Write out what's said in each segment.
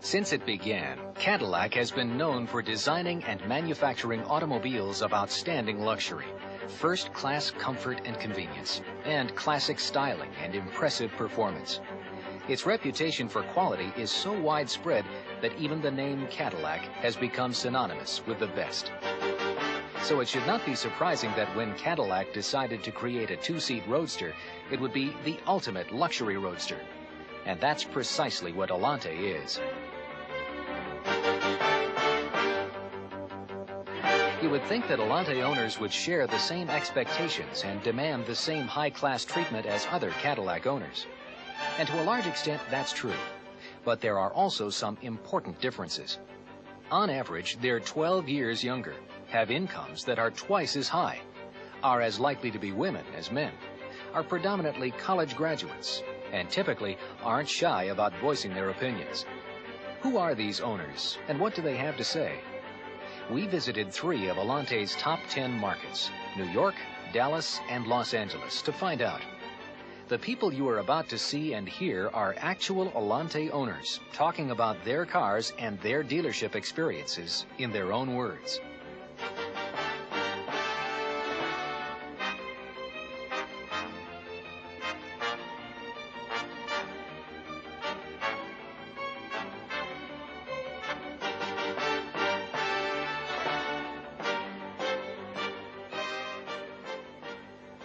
Since it began, Cadillac has been known for designing and manufacturing automobiles of outstanding luxury, first-class comfort and convenience, and classic styling and impressive performance. Its reputation for quality is so widespread that even the name Cadillac has become synonymous with the best. So it should not be surprising that when Cadillac decided to create a two-seat roadster, it would be the ultimate luxury roadster. And that's precisely what Allante is. You would think that Allante owners would share the same expectations and demand the same high-class treatment as other Cadillac owners. And to a large extent, that's true. But there are also some important differences. On average, they're 12 years younger, have incomes that are twice as high, are as likely to be women as men, are predominantly college graduates, and typically aren't shy about voicing their opinions. Who are these owners, and what do they have to say? We visited 3 of Allante's top 10 markets, New York, Dallas, and Los Angeles, to find out. The people you are about to see and hear are actual Allante owners talking about their cars and their dealership experiences in their own words.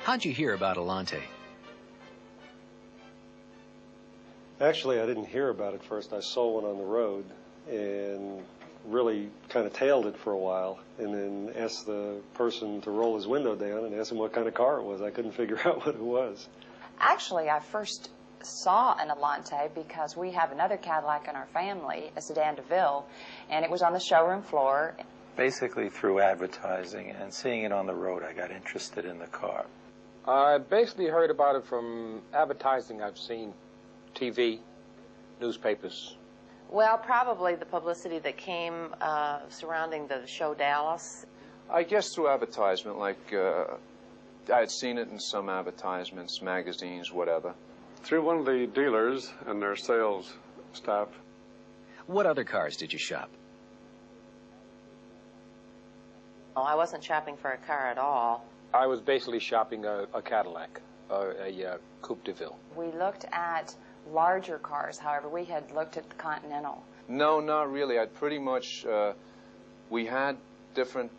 How'd you hear about Allante? Actually, I didn't hear about it first. I saw one on the road and really kind of tailed it for a while, and then asked the person to roll his window down and asked him what kind of car it was. I couldn't figure out what it was. Actually, I first saw an Allante because we have another Cadillac in our family, a sedan DeVille, and it was on the showroom floor. Basically through advertising and seeing it on the road, I got interested in the car. I basically heard about it from advertising I've seen, TV, newspapers. Well, probably the publicity that came surrounding the show Dallas. I guess through advertisement, like I had seen it in some advertisements, magazines, whatever. Through one of the dealers and their sales staff. What other cars did you shop? Oh, I wasn't shopping for a car at all. I was basically shopping a Cadillac, a Coupe de Ville. We looked at larger cars, however. We had looked at the Continental. No, not really. I'd pretty much, we had different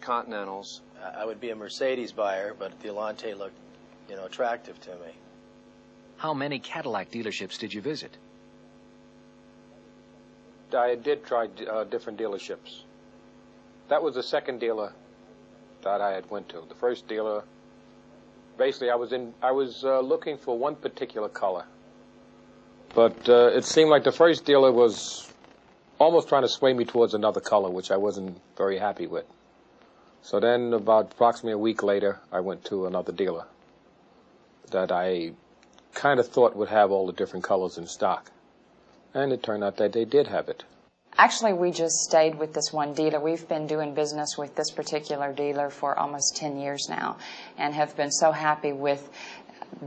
Continentals. I would be a Mercedes buyer, but the Allante looked, attractive to me. How many Cadillac dealerships did you visit? I did try different dealerships. That was the second dealer that I had went to. The first dealer, basically I was looking for one particular color. But it seemed like the first dealer was almost trying to sway me towards another color, which I wasn't very happy with. So then about approximately a week later, I went to another dealer that I kind of thought would have all the different colors in stock. And it turned out that they did have it. Actually, we just stayed with this one dealer. We've been doing business with this particular dealer for almost 10 years now and have been so happy with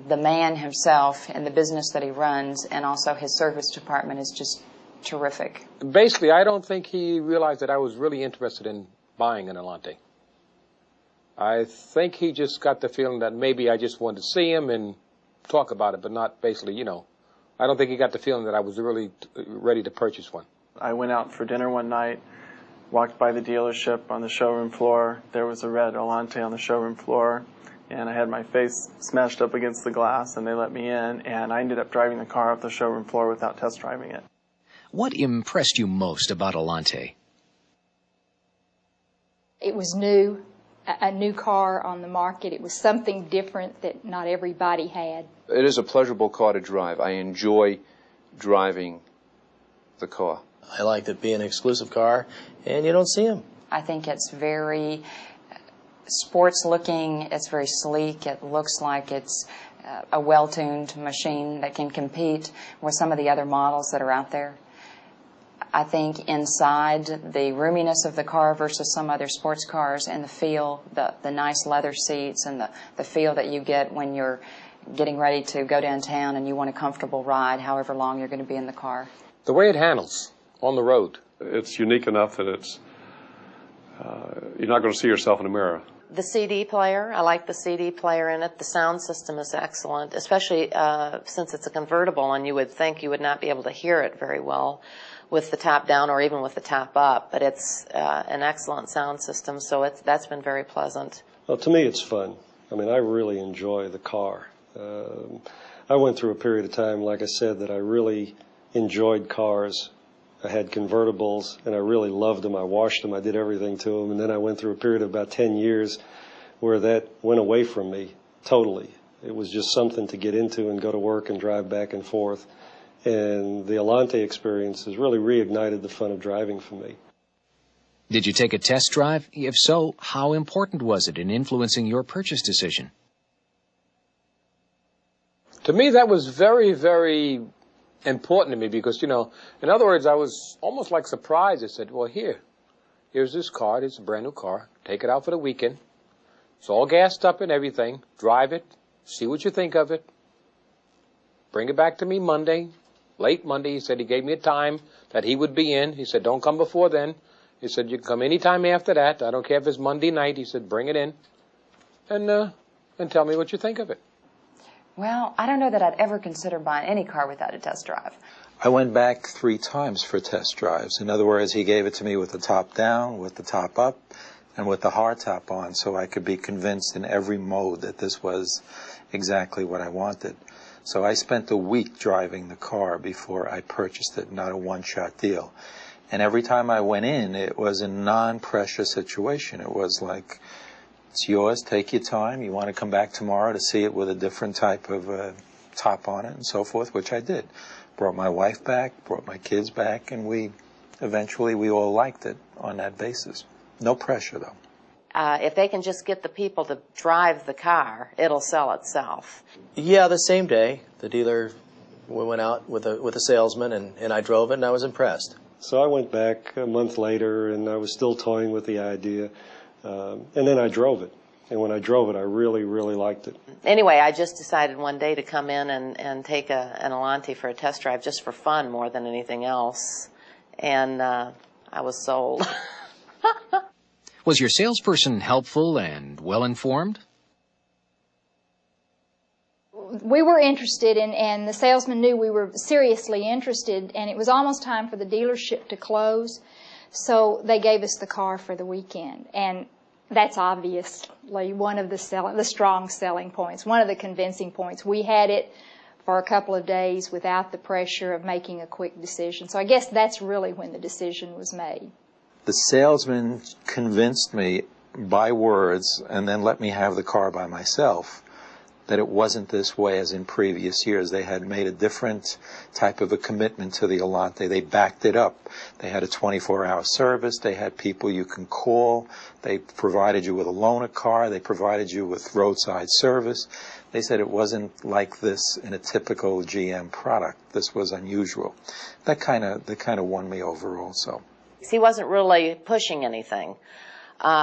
the man himself and the business that he runs, and also his service department is just terrific. Basically, I don't think he realized that I was really interested in buying an Allante. I think he just got the feeling that maybe I just wanted to see him and talk about it, but not basically, I don't think he got the feeling that I was really ready to purchase one. I went out for dinner one night, walked by the dealership on the showroom floor. There was a red Allante on the showroom floor, and I had my face smashed up against the glass, and they let me in, and I ended up driving the car off the showroom floor without test driving it. What impressed you most about Allante? It was new, a new car on the market. It was something different that not everybody had. It is a pleasurable car to drive. I enjoy driving the car. I liked it being an exclusive car, and you don't see them. I think it's very sports looking, it's very sleek, it looks like it's a well-tuned machine that can compete with some of the other models that are out there. I think inside, the roominess of the car versus some other sports cars, and the feel, the nice leather seats, and the feel that you get when you're getting ready to go downtown and you want a comfortable ride, however long you're going to be in the car. The way it handles on the road. It's unique enough that it's you're not going to see yourself in a mirror. The CD player, I like the CD player in it. The sound system is excellent, especially since it's a convertible and you would think you would not be able to hear it very well with the top down or even with the top up, but it's an excellent sound system, so that's been very pleasant. Well, to me it's fun. I mean, I really enjoy the car. I went through a period of time, like I said, that I really enjoyed cars. I had convertibles, and I really loved them. I washed them. I did everything to them. And then I went through a period of about 10 years where that went away from me totally. It was just something to get into and go to work and drive back and forth. And the Allante experience has really reignited the fun of driving for me. Did you take a test drive? If so, how important was it in influencing your purchase decision? To me, that was very, very important to me because, in other words, I was almost like surprised. I said, well, here's this car. It's a brand new car. Take it out for the weekend. It's all gassed up and everything. Drive it. See what you think of it. Bring it back to me Monday, late Monday. He said he gave me a time that he would be in. He said, don't come before then. He said, you can come any time after that. I don't care if it's Monday night. He said, bring it in and tell me what you think of it. Well, I don't know that I'd ever consider buying any car without a test drive. I went back 3 times for test drives. In other words, he gave it to me with the top down, with the top up, and with the hardtop on, so I could be convinced in every mode that this was exactly what I wanted. So I spent a week driving the car before I purchased it, not a one-shot deal. And every time I went in, it was a non-pressure situation. It was like, it's yours, take your time. You want to come back tomorrow to see it with a different type of top on it and so forth, which I did. Brought my wife back, brought my kids back, and we all liked it on that basis. No pressure, though. If they can just get the people to drive the car, it'll sell itself. Yeah, the same day, the dealer, we went out with a salesman, and I drove it, and I was impressed. So I went back a month later, and I was still toying with the idea. And then I drove it. And when I drove it, I really, really liked it. Anyway, I just decided one day to come in and take an Allante for a test drive just for fun more than anything else. And I was sold. Was your salesperson helpful and well-informed? We were interested, and the salesman knew we were seriously interested, and it was almost time for the dealership to close. So they gave us the car for the weekend, and that's obviously one of the strong selling points, one of the convincing points. We had it for a couple of days without the pressure of making a quick decision. So I guess that's really when the decision was made. The salesman convinced me by words and then let me have the car by myself that it wasn't this way as in previous years. They had made a different type of a commitment to the Allante. They backed it up. They had a 24-hour service. They had people you can call. They provided you with a loaner car. They provided you with roadside service. They said it wasn't like this in a typical GM product. This was unusual. That kind of won me over also. He wasn't really pushing anything,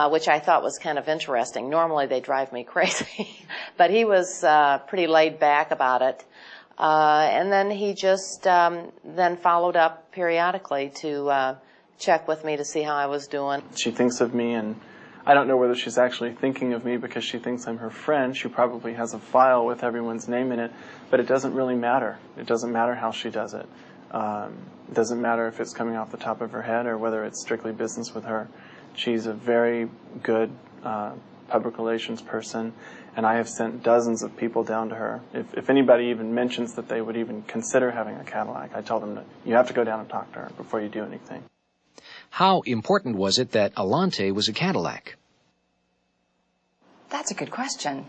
which I thought was kind of interesting. Normally they drive me crazy, but he was pretty laid back about it. And then he just then followed up periodically to check with me to see how I was doing. She thinks of me, and I don't know whether she's actually thinking of me because she thinks I'm her friend. She probably has a file with everyone's name in it, but it doesn't really matter. It doesn't matter how she does it. It doesn't matter if it's coming off the top of her head or whether it's strictly business with her. She's a very good public relations person, and I have sent dozens of people down to her. If anybody even mentions that they would even consider having a Cadillac, I tell them that you have to go down and talk to her before you do anything. How important was it that Allante was a Cadillac? That's a good question.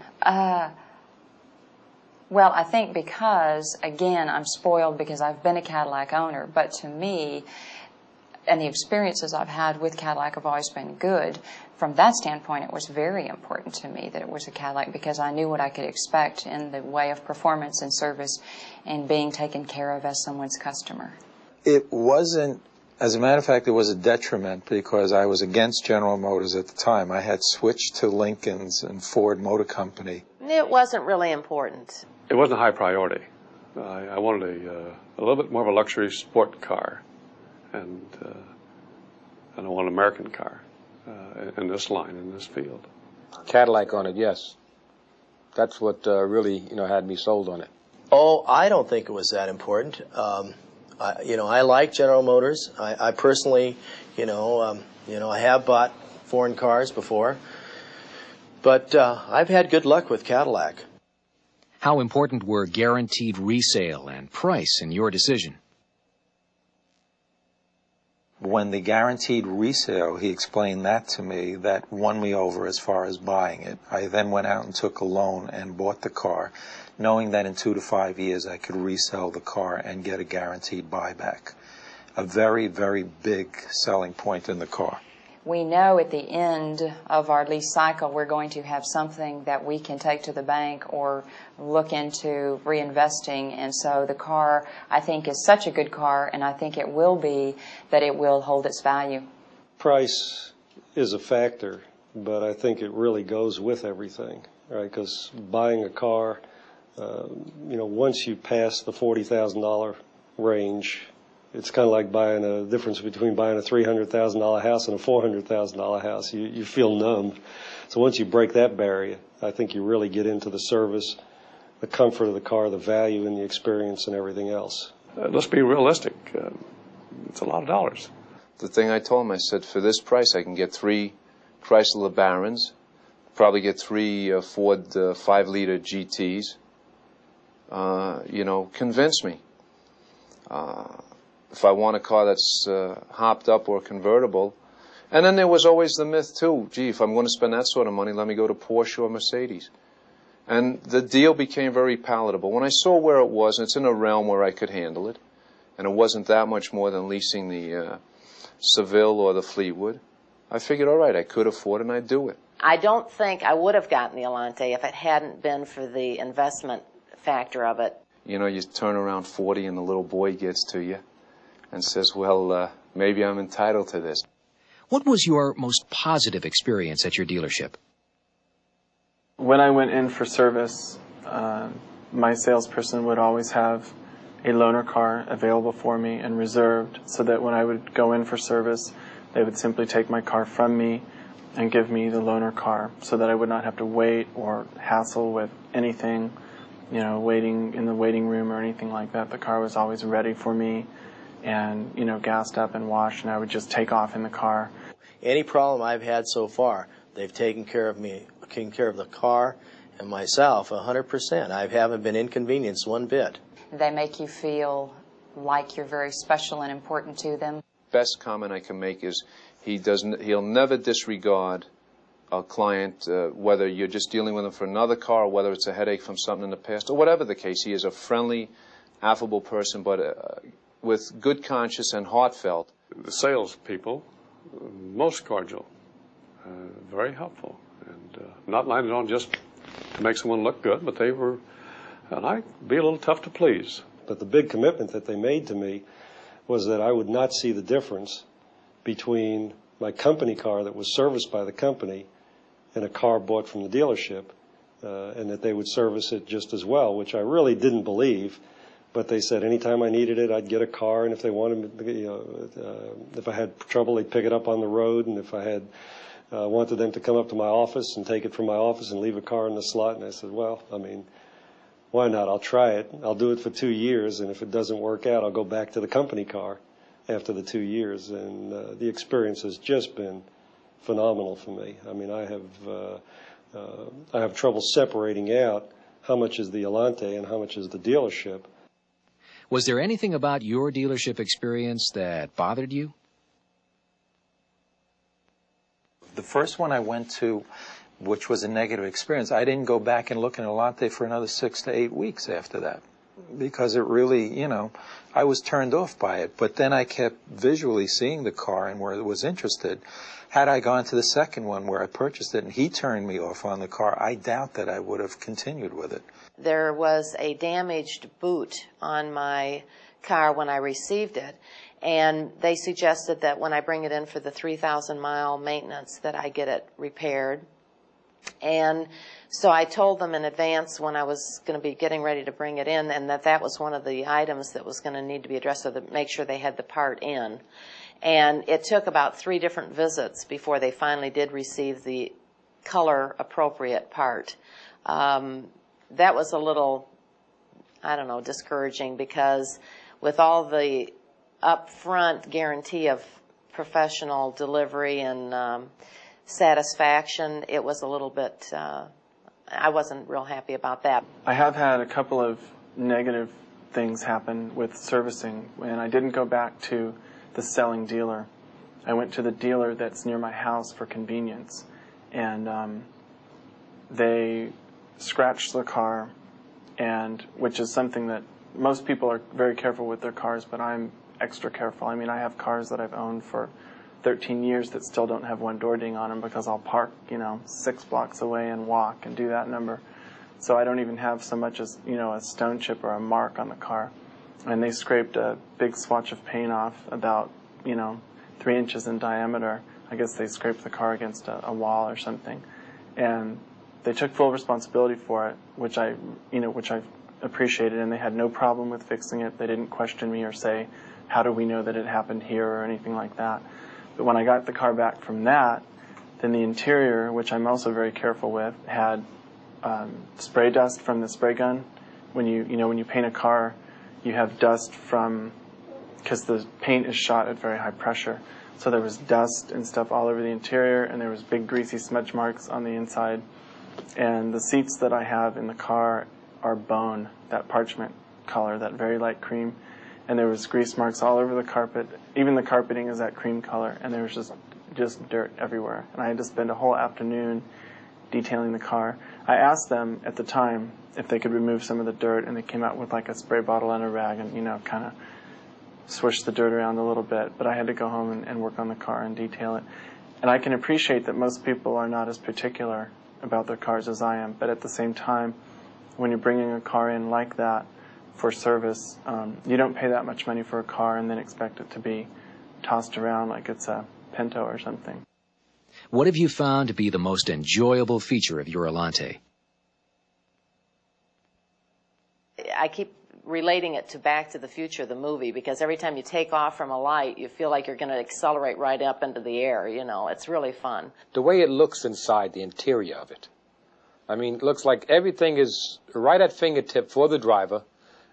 Well, I think because, again, I'm spoiled because I've been a Cadillac owner, but to me, and the experiences I've had with Cadillac have always been good. From that standpoint, it was very important to me that it was a Cadillac because I knew what I could expect in the way of performance and service and being taken care of as someone's customer. It wasn't, as a matter of fact, it was a detriment because I was against General Motors at the time. I had switched to Lincoln's and Ford Motor Company. It wasn't really important. It wasn't a high priority. I wanted a little bit more of a luxury sport car, and I want an American car in this line, in this field. Cadillac on it, yes. That's what really, had me sold on it. Oh, I don't think it was that important. I like General Motors. I personally, I have bought foreign cars before, but I've had good luck with Cadillac. How important were guaranteed resale and price in your decision? When the guaranteed resale, he explained that to me, that won me over as far as buying it. I then went out and took a loan and bought the car, knowing that in 2 to 5 years I could resell the car and get a guaranteed buyback. A very, very big selling point in the car. We know at the end of our lease cycle we're going to have something that we can take to the bank or look into reinvesting, and so the car, I think, is such a good car, and I think it will be that it will hold its value. Price is a factor, but I think it really goes with everything, right? Because buying a car, once you pass the $40,000 range, it's kind of like buying a difference between buying a $300,000 house and a $400,000 house. You feel numb. So once you break that barrier, I think you really get into the service, the comfort of the car, the value and the experience and everything else. Let's be realistic. It's a lot of dollars. The thing I told him, I said, for this price, I can get 3 Chrysler Barons, probably get 3 Ford 5-liter GTs. Convince me. If I want a car that's hopped up or convertible. And then there was always the myth, too, gee, if I'm going to spend that sort of money, let me go to Porsche or Mercedes. And the deal became very palatable. When I saw where it was, and it's in a realm where I could handle it, and it wasn't that much more than leasing the Seville or the Fleetwood, I figured, all right, I could afford it, and I'd do it. I don't think I would have gotten the Allante if it hadn't been for the investment factor of it. You turn around 40 and the little boy gets to you and says, well, maybe I'm entitled to this. What was your most positive experience at your dealership? When I went in for service, my salesperson would always have a loaner car available for me and reserved, so that when I would go in for service, they would simply take my car from me and give me the loaner car, so that I would not have to wait or hassle with anything, waiting in the waiting room or anything like that. The car was always ready for me and, gassed up and washed, and I would just take off in the car. Any problem I've had so far, they've taken care of me, taken care of the car and myself 100%. I haven't been inconvenienced one bit. They make you feel like you're very special and important to them. Best comment I can make is he'll never disregard a client, whether you're just dealing with him for another car, or whether it's a headache from something in the past, or whatever the case. He is a friendly, affable person, but with good conscience and heartfelt. The salespeople, most cordial, very helpful, and not landed on just to make someone look good, but they were, and I'd be a little tough to please. But the big commitment that they made to me was that I would not see the difference between my company car that was serviced by the company and a car bought from the dealership, and that they would service it just as well, which I really didn't believe. But they said anytime I needed it, I'd get a car, and if they wanted, if I had trouble, they'd pick it up on the road, and if I had wanted them to come up to my office and take it from my office and leave a car in the slot, and I said, well, why not? I'll try it. I'll do it for 2 years, and if it doesn't work out, I'll go back to the company car after the 2 years. And the experience has just been phenomenal for me. I have trouble separating out how much is the Allante and how much is the dealership. Was there anything about your dealership experience that bothered you? The first one I went to, which was a negative experience, I didn't go back and look at Allante for another 6 to 8 weeks after that, because it really, I was turned off by it. But then I kept visually seeing the car and was interested. Had I gone to the second one where I purchased it and he turned me off on the car, I doubt that I would have continued with it. There was a damaged boot on my car when I received it, and they suggested that when I bring it in for the 3,000-mile maintenance that I get it repaired. And So I told them in advance when I was going to be getting ready to bring it in, and that was one of the items that was going to need to be addressed, so to make sure they had the part in. And it took about 3 different visits before they finally did receive the color-appropriate part. That was a little, I don't know, discouraging, because with all the upfront guarantee of professional delivery and satisfaction, it was a little bit, I wasn't real happy about that. I have had a couple of negative things happen with servicing, and I didn't go back to the selling dealer. I went to the dealer that's near my house for convenience, and they scratched the car, and which is something that most people are very careful with their cars, but I'm extra careful. I mean, I have cars that I've owned for 13 years that still don't have one door ding on them, because I'll park, 6 blocks away and walk and do that number. So I don't even have so much as, a stone chip or a mark on the car. And they scraped a big swatch of paint off about, 3 inches in diameter. I guess they scraped the car against a wall or something. And they took full responsibility for it, which I appreciated, and they had no problem with fixing it. They didn't question me or say, how do we know that it happened here, or anything like that. But when I got the car back from that, then the interior, which I'm also very careful with, had spray dust from the spray gun. When you paint a car, you have dust because the paint is shot at very high pressure. So there was dust and stuff all over the interior, and there was big greasy smudge marks on the inside. And the seats that I have in the car are bone, that parchment color, that very light cream. And there was grease marks all over the carpet. Even the carpeting is that cream color, and there was just dirt everywhere. And I had to spend a whole afternoon detailing the car. I asked them at the time if they could remove some of the dirt, and they came out with like a spray bottle and a rag and, kind of swish the dirt around a little bit. But I had to go home and work on the car and detail it. And I can appreciate that most people are not as particular about their cars as I am. But at the same time, when you're bringing a car in like that for service, you don't pay that much money for a car and then expect it to be tossed around like it's a Pinto or something. What have you found to be the most enjoyable feature of your Allante? I keep relating it to Back to the Future, the movie, because every time you take off from a light, you feel like you're going to accelerate right up into the air. It's really fun. The way it looks inside, the interior of it. I mean, it looks like everything is right at fingertip for the driver.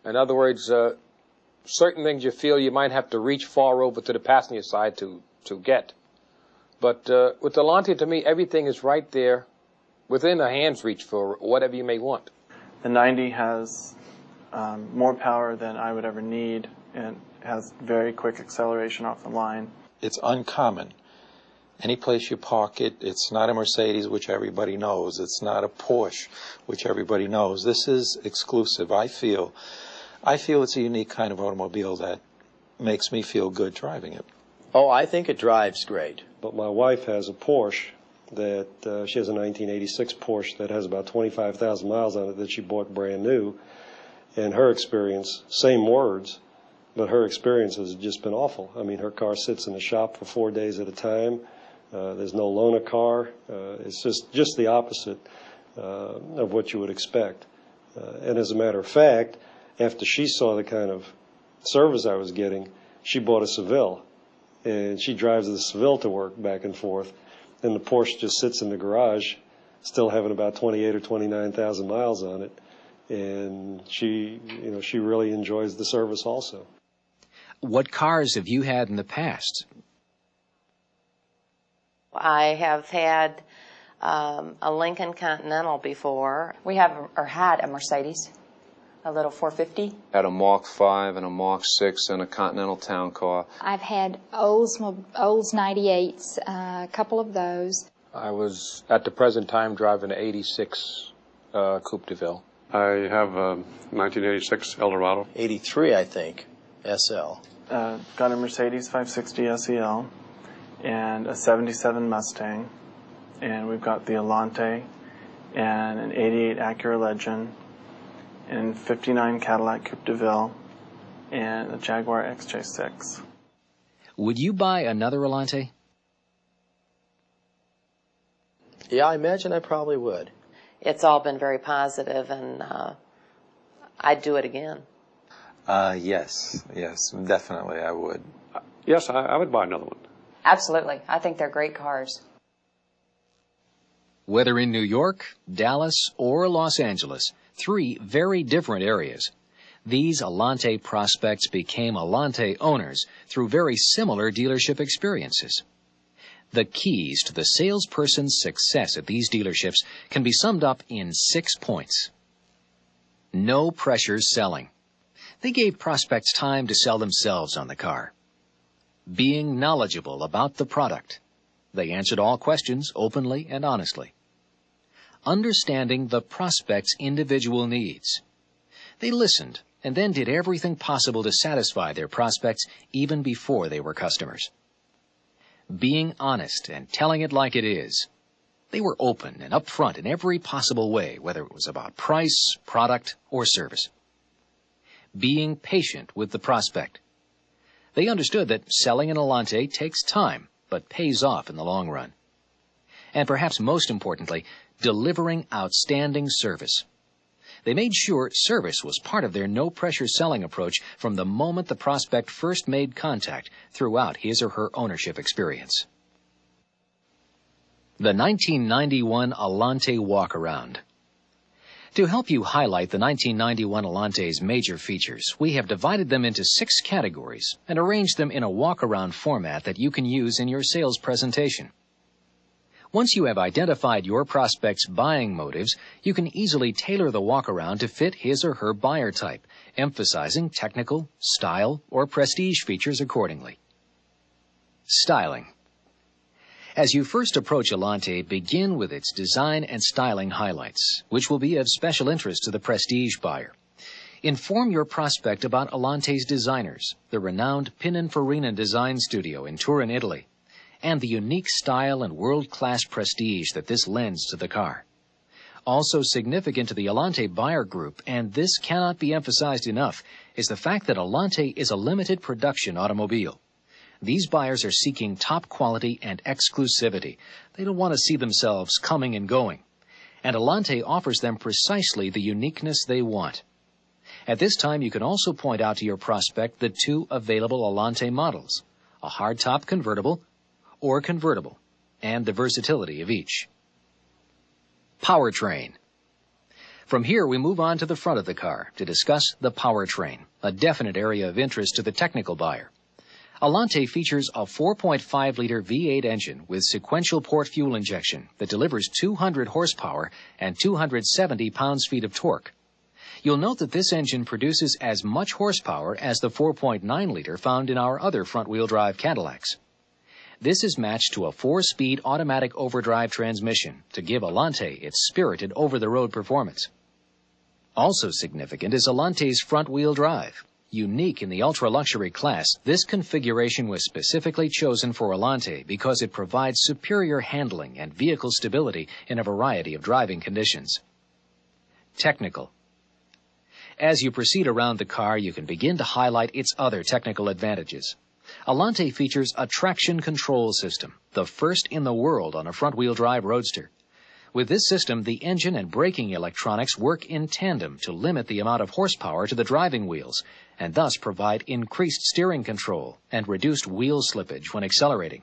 In other words, certain things you feel you might have to reach far over to the passenger side to get. But with the Allante, to me, everything is right there within a hand's reach for whatever you may want. The 90 has more power than I would ever need, and has very quick acceleration off the line. It's uncommon. Any place you park it, it's not a Mercedes, which everybody knows. It's not a Porsche, which everybody knows. This is exclusive. I feel it's a unique kind of automobile that makes me feel good driving it. Oh, I think it drives great. But my wife has a Porsche that, she has a 1986 Porsche that has about 25,000 miles on it that she bought brand new. And her experience, same words, but her experience has just been awful. I mean, her car sits in the shop for 4 days at a time. There's no loaner car. It's just the opposite of what you would expect. And as a matter of fact, after she saw the kind of service I was getting, she bought a Seville. And she drives the Seville to work back and forth. And the Porsche just sits in the garage, still having about 28 or 29,000 miles on it. And she really enjoys the service also. What cars have you had in the past? I have had a Lincoln Continental before. We have or had a Mercedes, a little 450. Had a Mark V and a Mark VI and a Continental Town Car. I've had Olds 98s, a couple of those. I was, at the present time, driving an 86 Coupe de Ville. I have a 1986 Eldorado. 83, I think, SL. Got a Mercedes 560 SEL and a 77 Mustang, and we've got the Allante and an 88 Acura Legend and 59 Cadillac Coupe de Ville and a Jaguar XJ6. Would you buy another Allante? Yeah, I imagine I probably would. it's all been very positive, and I'd do it again. Yes, definitely I would. Yes, I would buy another one. Absolutely. I think they're great cars. Whether in New York, Dallas, or Los Angeles, 3 very different areas, these Allante prospects became Allante owners through very similar dealership experiences. The keys to the salesperson's success at these dealerships can be summed up in 6 points. No pressure selling. They gave prospects time to sell themselves on the car. Being knowledgeable about the product. They answered all questions openly and honestly. Understanding the prospect's individual needs. They listened and then did everything possible to satisfy their prospects even before they were customers. Being honest and telling it like it is. They were open and upfront in every possible way, whether it was about price, product, or service. Being patient with the prospect. They understood that selling an Allante takes time, but pays off in the long run. And perhaps most importantly, delivering outstanding service. They made sure service was part of their no-pressure selling approach from the moment the prospect first made contact throughout his or her ownership experience. The 1991 Allante Walkaround. To help you highlight the 1991 Allante's major features, we have divided them into 6 categories and arranged them in a walk-around format that you can use in your sales presentation. Once you have identified your prospect's buying motives, you can easily tailor the walk-around to fit his or her buyer type, emphasizing technical, style, or prestige features accordingly. Styling. As you first approach Allante, begin with its design and styling highlights, which will be of special interest to the prestige buyer. Inform your prospect about Allante's designers, the renowned Pininfarina Design Studio in Turin, Italy, and the unique style and world-class prestige that this lends to the car. Also significant to the Allante buyer group, and this cannot be emphasized enough, is the fact that Allante is a limited production automobile. These buyers are seeking top quality and exclusivity. They don't want to see themselves coming and going. And Allante offers them precisely the uniqueness they want. At this time, you can also point out to your prospect the 2 available Allante models, a hardtop convertible or convertible, and the versatility of each. Powertrain. From here, we move on to the front of the car to discuss the powertrain, a definite area of interest to the technical buyer. Allante features a 4.5-liter V8 engine with sequential port fuel injection that delivers 200 horsepower and 270 pounds-feet of torque. You'll note that this engine produces as much horsepower as the 4.9-liter found in our other front-wheel drive Cadillacs. This is matched to a 4-speed automatic overdrive transmission to give Allante its spirited over-the-road performance. Also significant is Allante's front-wheel drive. Unique in the ultra-luxury class, this configuration was specifically chosen for Allante because it provides superior handling and vehicle stability in a variety of driving conditions. Technical. As you proceed around the car, you can begin to highlight its other technical advantages. Allante features a traction control system, the first in the world on a front-wheel drive roadster. With this system, the engine and braking electronics work in tandem to limit the amount of horsepower to the driving wheels, and thus provide increased steering control and reduced wheel slippage when accelerating.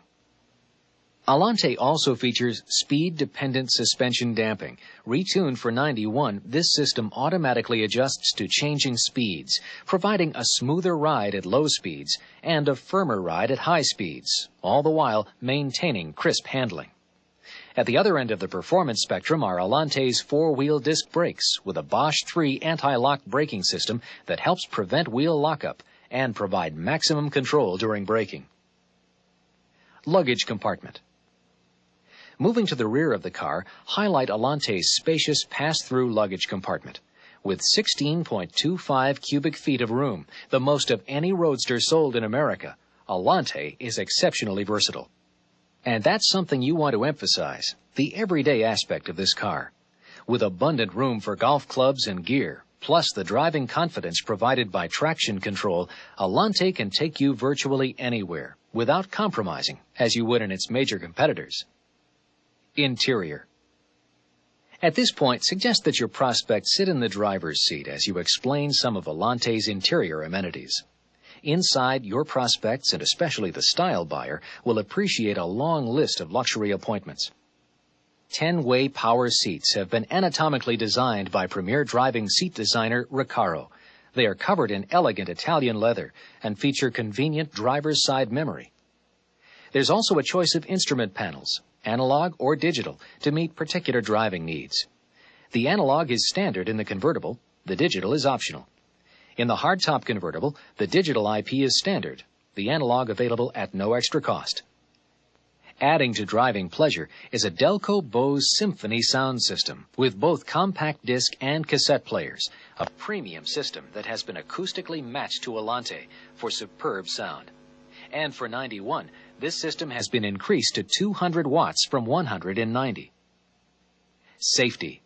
Allante also features speed-dependent suspension damping. Retuned for 91, this system automatically adjusts to changing speeds, providing a smoother ride at low speeds and a firmer ride at high speeds, all the while maintaining crisp handling. At the other end of the performance spectrum are Allante's 4-wheel disc brakes with a Bosch 3 anti-lock braking system that helps prevent wheel lockup and provide maximum control during braking. Luggage compartment. Moving to the rear of the car, highlight Allante's spacious pass-through luggage compartment. With 16.25 cubic feet of room, the most of any roadster sold in America, Allante is exceptionally versatile. And that's something you want to emphasize, the everyday aspect of this car. With abundant room for golf clubs and gear, plus the driving confidence provided by traction control, Allante can take you virtually anywhere without compromising, as you would in its major competitors. Interior. At this point, suggest that your prospect sit in the driver's seat as you explain some of Allante's interior amenities. Inside, your prospects, and especially the style buyer, will appreciate a long list of luxury appointments. 10-way power seats have been anatomically designed by premier driving seat designer Recaro. They are covered in elegant Italian leather and feature convenient driver's side memory. There's also a choice of instrument panels, analog or digital, to meet particular driving needs. The analog is standard in the convertible, the digital is optional. In the hardtop convertible, the digital IP is standard, the analog available at no extra cost. Adding to driving pleasure is a Delco Bose Symphony sound system with both compact disc and cassette players, a premium system that has been acoustically matched to Allante for superb sound. And for 91, this system has been increased to 200 watts from 190. Safety.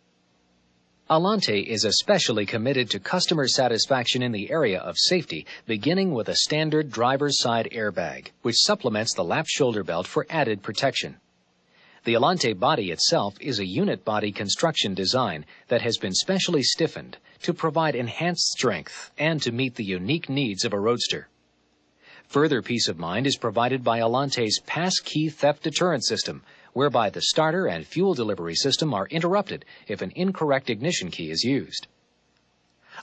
Allante is especially committed to customer satisfaction in the area of safety, beginning with a standard driver's side airbag, which supplements the lap shoulder belt for added protection. The Allante body itself is a unit body construction design that has been specially stiffened to provide enhanced strength and to meet the unique needs of a roadster. Further peace of mind is provided by Allante's pass-key theft deterrent system, whereby the starter and fuel delivery system are interrupted if an incorrect ignition key is used.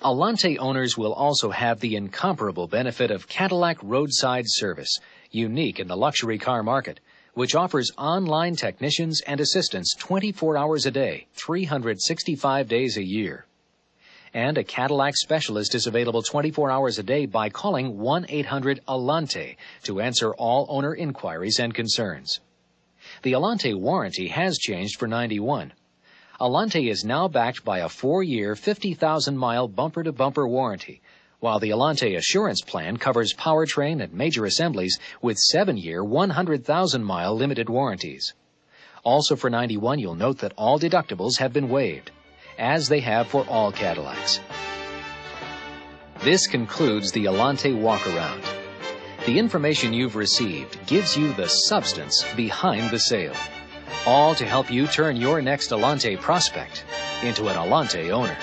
Allante owners will also have the incomparable benefit of Cadillac roadside service, unique in the luxury car market, which offers online technicians and assistants 24 hours a day, 365 days a year. And a Cadillac specialist is available 24 hours a day by calling 1-800-ALLANTE to answer all owner inquiries and concerns. The Allante warranty has changed for 91. Allante is now backed by a 4-year, 50,000-mile bumper-to-bumper warranty, while the Allante Assurance Plan covers powertrain and major assemblies with 7-year, 100,000-mile limited warranties. Also for 91, you'll note that all deductibles have been waived, as they have for all Cadillacs. This concludes the Allante walk-around. The information you've received gives you the substance behind the sale, all to help you turn your next Allante prospect into an Allante owner.